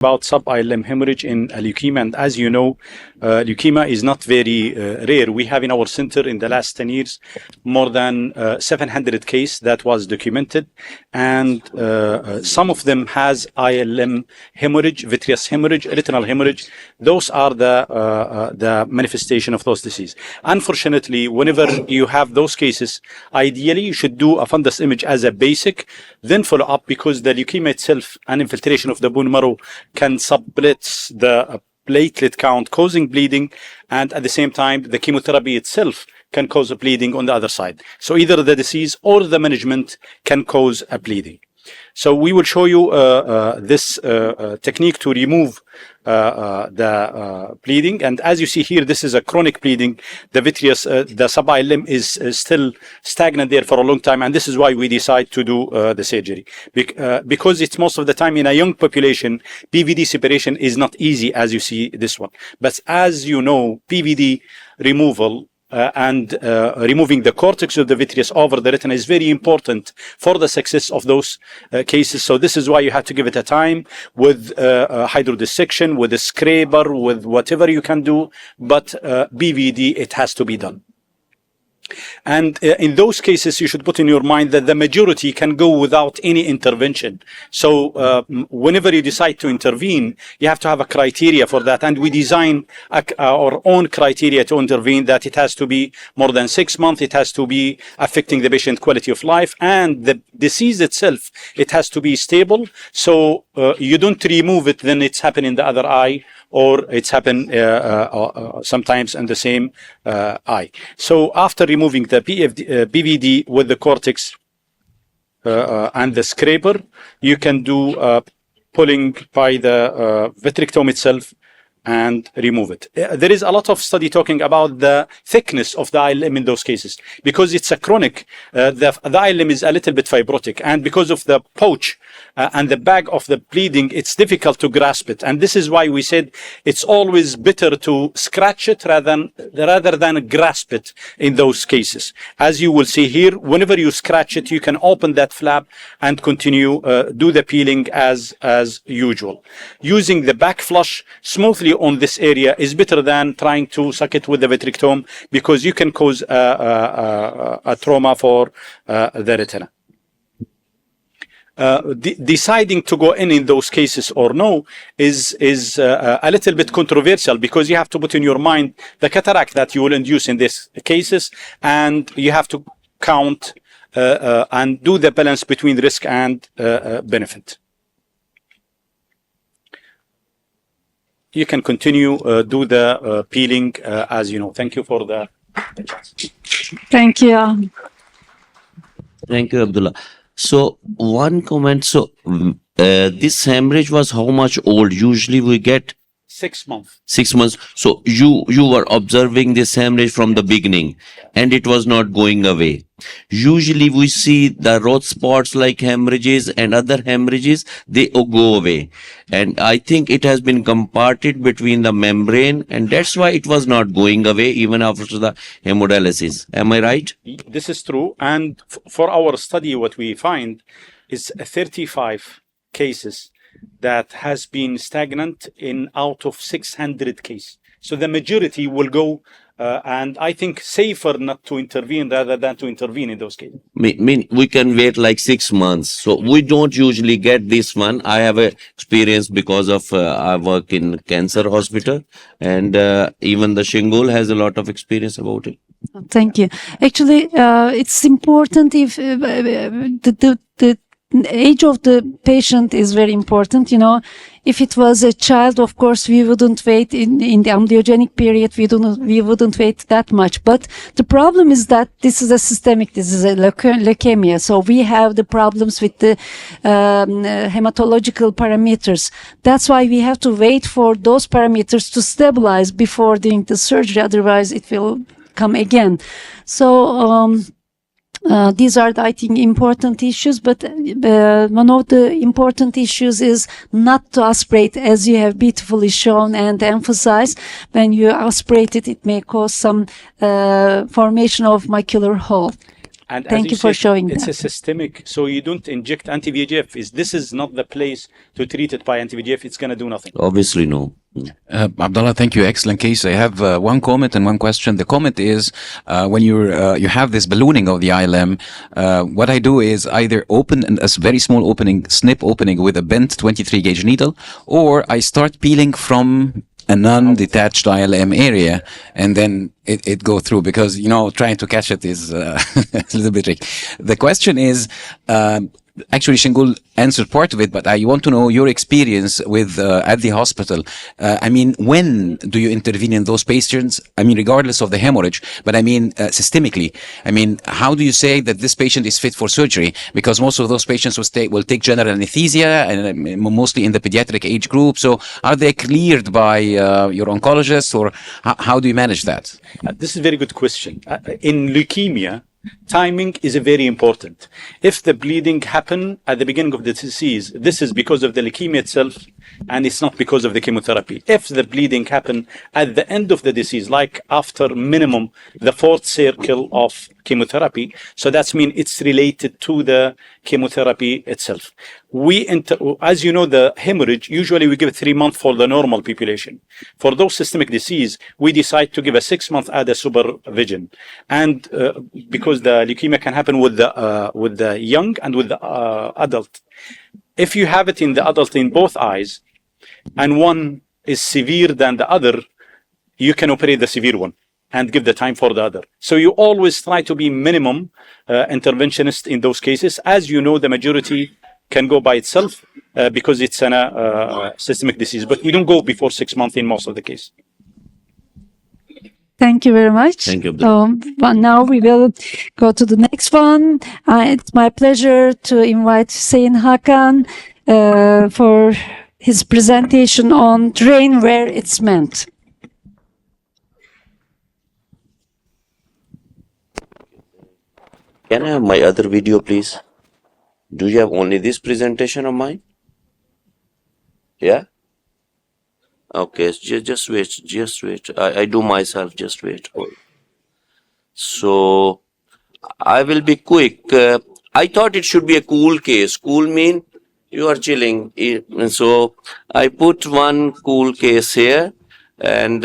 about sub-ILM hemorrhage in leukemia, and as you know, leukemia is not very rare. We have in our center in the last 10 years more than 700 cases that was documented, and some of them has ILM hemorrhage, vitreous hemorrhage, retinal hemorrhage. Those are the manifestation of those diseases. Unfortunately, whenever you have those cases, ideally you should do a fundus image as a basic, then follow up, because the leukemia itself and infiltration of the bone marrow can sublet the platelet count, causing bleeding, and at the same time the chemotherapy itself can cause a bleeding on the other side. So either the disease or the management can cause a bleeding. So we will show you this technique to remove the bleeding. And as you see here, this is a chronic bleeding. The vitreous, the sub-ILM is still stagnant there for a long time, and this is why we decide to do the surgery. Because it's most of the time in a young population, PVD separation is not easy, as you see this one. But as you know, PVD removal and removing the cortex of the vitreous over the retina is very important for the success of those cases. So this is why you have to give it a time with hydrodissection, with a scraper, with whatever you can do. But BVD, it has to be done. And in those cases, you should put in your mind that the majority can go without any intervention. So whenever you decide to intervene, you have to have a criteria for that. And we design our own criteria to intervene, that it has to be more than 6 months, it has to be affecting the patient quality of life, and the disease itself, it has to be stable. So you don't remove it, then it's happened in the other eye, or it's happened sometimes in the same eye. So after removing the BVD with the cortex and the scraper, you can do pulling by the vitrectomy itself and remove it. There is a lot of study talking about the thickness of the ILM in those cases, because it's a chronic, the ILM is a little bit fibrotic, and because of the pouch and the bag of the bleeding, it's difficult to grasp it. And this is why we said it's always better to scratch it rather than grasp it in those cases. As you will see here, whenever you scratch it, you can open that flap and continue, do the peeling as usual. Using the back flush smoothly on this area is better than trying to suck it with the vitrectomy, because you can cause a trauma for the retina. Deciding to go in those cases or no is a little bit controversial, because you have to put in your mind the cataract that you will induce in these cases, and you have to count and do the balance between risk and benefit. You can continue, do the peeling as you know. Thank you for the chance. Thank you. Thank you, Abdullah. So one comment. So this hemorrhage was how much old? Usually we get 6 months. 6 months. So you were observing this hemorrhage from the beginning, and it was not going away. Usually we see the road spots like hemorrhages and other hemorrhages, they go away. And I think it has been comparted between the membrane, and that's why it was not going away even after the hemodialysis. Am I right? This is true. And for our study, what we find is 35 cases that has been stagnant in out of 600 cases. So the majority will go, and I think safer not to intervene rather than to intervene in those cases. Mean we can wait like 6 months. So we don't usually get this one. I have a experience because of I work in cancer hospital, and even the Shingul has a lot of experience about it. Thank you. Actually, it's important if the age of the patient is very important. You know, if it was a child, of course, we wouldn't wait in the embryogenic period. We wouldn't wait that much. But the problem is that this is a systemic, this is a leukemia. So we have the problems with the hematological parameters. That's why we have to wait for those parameters to stabilize before doing the surgery. Otherwise, it will come again. So, these are, I think, important issues, but one of the important issues is not to aspirate, as you have beautifully shown and emphasized. When you aspirate it, it may cause some formation of macular hole. And as Thank you for said, showing it's that. a systemic, so you don't inject anti-VEGF. This is not the place to treat it by anti-VEGF. It's going to do nothing. Obviously, no. Abdullah, thank you. Excellent case. I have one comment and one question. The comment is when you have this ballooning of the ILM, what I do is either open a very small opening, snip opening with a bent 23 gauge needle, or I start peeling from a non-detached ILM area, and then it go through, because, you know, trying to catch it is a little bit tricky. The question is, actually, Shingul answered part of it, but I want to know your experience with at the hospital. I mean, when do you intervene in those patients? I mean, regardless of the hemorrhage, but I mean, systemically. I mean, how do you say that this patient is fit for surgery? Because most of those patients will take general anesthesia, and mostly in the pediatric age group. So, are they cleared by your oncologist, or how do you manage that? This is a very good question. In leukemia, timing is very important. If the bleeding happen at the beginning of the disease, this is because of the leukemia itself, and it's not because of the chemotherapy. If the bleeding happen at the end of the disease, like after minimum the fourth cycle of chemotherapy, so that's mean it's related to the chemotherapy itself. As you know, the hemorrhage, usually we give 3 months for the normal population. For those systemic disease, we decide to give a 6 month added supervision. And because the leukemia can happen with the young and with the adult. If you have it in the adult in both eyes, and one is severe than the other, you can operate the severe one and give the time for the other. So you always try to be minimum interventionist in those cases. As you know, the majority can go by itself because it's a systemic disease, but we don't go before 6 months in most of the case. Thank you very much. Thank you, Abdullah. But now we will go to the next one. It's my pleasure to invite Hüseyin Hakan for his presentation on drain where it's meant. Can I have my other video, please? Do you have only this presentation of mine? Yeah? Okay, just wait. I do myself, just wait. So, I will be quick. I thought it should be a cool case. Cool mean you are chilling. So, I put one cool case here, and